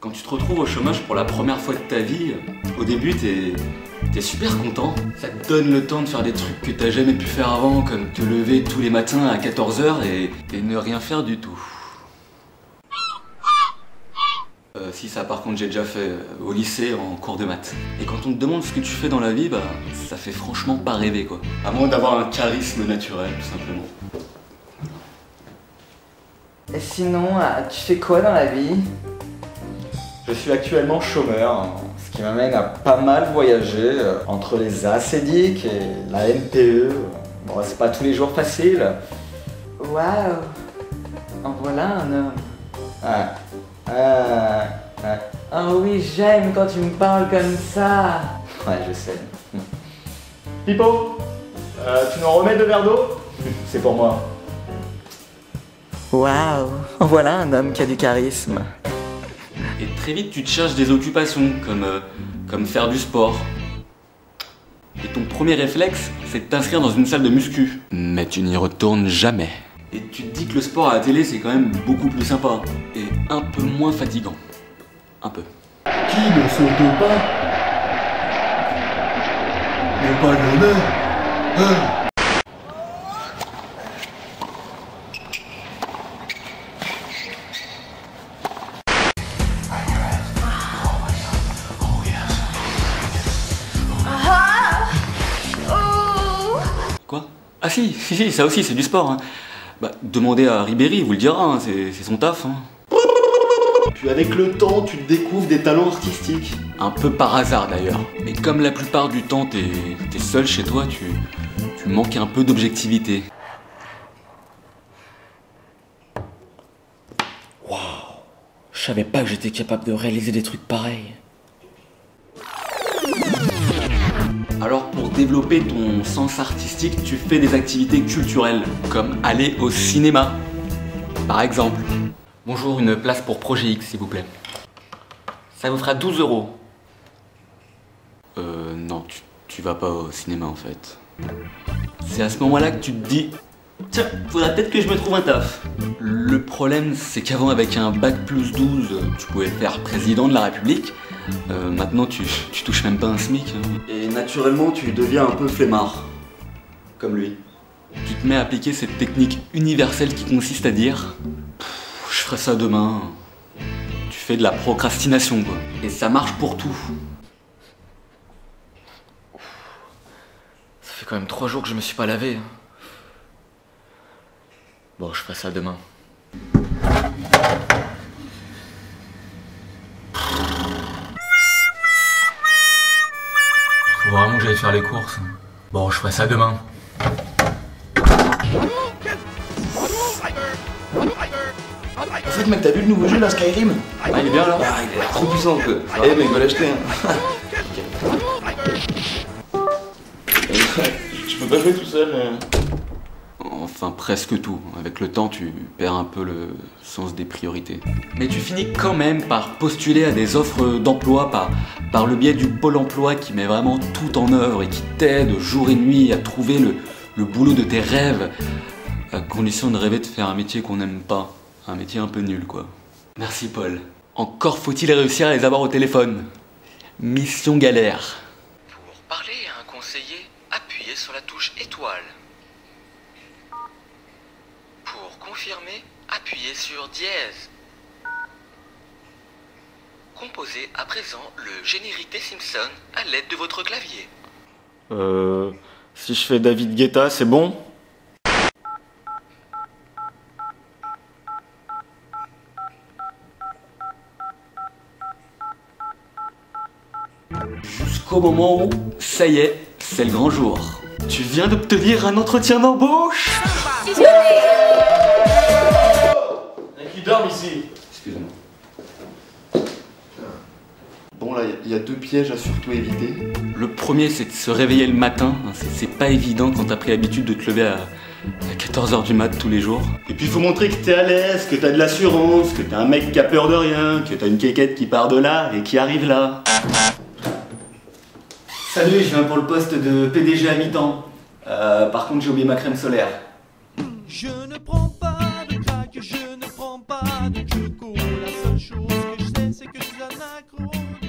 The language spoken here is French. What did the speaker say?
Quand tu te retrouves au chômage pour la première fois de ta vie, au début t'es super content. Ça te donne le temps de faire des trucs que t'as jamais pu faire avant, comme te lever tous les matins à 14 h et ne rien faire du tout. Si ça par contre j'ai déjà fait au lycée en cours de maths. Et quand on te demande ce que tu fais dans la vie, bah ça fait franchement pas rêver quoi. À moins d'avoir un charisme naturel tout simplement. Et sinon, tu fais quoi dans la vie? Je suis actuellement chômeur, ce qui m'amène à pas mal voyager entre les ACDIC et la NPE. Bon, c'est pas tous les jours facile. Waouh! En voilà un homme. Oh oui, j'aime quand tu me parles comme ça. Ouais, je sais. Pipo, tu nous remets 2 verres d'eau? C'est pour moi. Waouh! En voilà un homme qui a du charisme. Et très vite tu te cherches des occupations comme faire du sport. Et ton premier réflexe c'est de t'inscrire dans une salle de muscu. Mais tu n'y retournes jamais. Et tu te dis que le sport à la télé c'est quand même beaucoup plus sympa. Et un peu moins fatigant. Un peu. Qui ne saute pas n'est pas l'honneur. Quoi? Ah si, ça aussi c'est du sport. Hein. Bah, demandez à Ribéry, il vous le dira, hein, c'est son taf. Hein. Puis avec le temps, tu découvres des talents artistiques. Un peu par hasard d'ailleurs. Mais comme la plupart du temps t'es seul chez toi, tu manques un peu d'objectivité. Waouh, je savais pas que j'étais capable de réaliser des trucs pareils. Alors pour développer ton sens artistique, tu fais des activités culturelles, comme aller au cinéma, par exemple. Bonjour, une place pour Projet X, s'il vous plaît. Ça vous fera 12 €. Non, tu vas pas au cinéma en fait. C'est à ce moment-là que tu te dis, tiens, faudrait peut-être que je me trouve un taf. Le problème, c'est qu'avant, avec un bac+12, tu pouvais faire président de la République. Maintenant, tu touches même pas un SMIC. Hein. Et naturellement, tu deviens un peu flemmard. Comme lui. Tu te mets à appliquer cette technique universelle qui consiste à dire je ferai ça demain. Tu fais de la procrastination, quoi. Et ça marche pour tout. Ça fait quand même 3 jours que je me suis pas lavé. Bon, je ferai ça demain. Faut vraiment que j'aille faire les courses. Bon, je ferai ça demain. En fait, mec, t'as vu le nouveau jeu là, Skyrim? Ah, il est bien là? Ah, il est trop puissant quoi. Eh mec, va l'acheter hein. Je peux pas jouer tout seul. Enfin, presque tout. Avec le temps, tu perds un peu le sens des priorités. Mais tu finis quand même par postuler à des offres d'emploi par le biais du Pôle emploi qui met vraiment tout en œuvre et qui t'aide jour et nuit à trouver le boulot de tes rêves, à condition de rêver de faire un métier qu'on n'aime pas. Un métier un peu nul, quoi. Merci, Paul. Encore faut-il réussir à les avoir au téléphone. Mission galère. Pour parler à un conseiller, appuyez sur la touche étoile. Pour confirmer, appuyez sur dièse. Composez à présent le générique des Simpsons à l'aide de votre clavier. Si je fais David Guetta, c'est bon? Jusqu'au moment où, ça y est, c'est le grand jour. Tu viens d'obtenir un entretien d'embauche. Qui dorment ici? Excusez-moi. Bon là, il y a 2 pièges à surtout éviter. Le premier, c'est de se réveiller le matin. C'est pas évident quand t'as pris l'habitude de te lever à 14 h du mat tous les jours. Et puis il faut montrer que t'es à l'aise, que t'as de l'assurance, que t'es un mec qui a peur de rien, que t'as une quéquette qui part de là et qui arrive là. Salut, je viens pour le poste de PDG à mi-temps. Par contre, j'ai oublié ma crème solaire. Je ne prends pas de crack, je ne prends pas de choco. La seule chose que je sais, c'est que tu micro-ondes.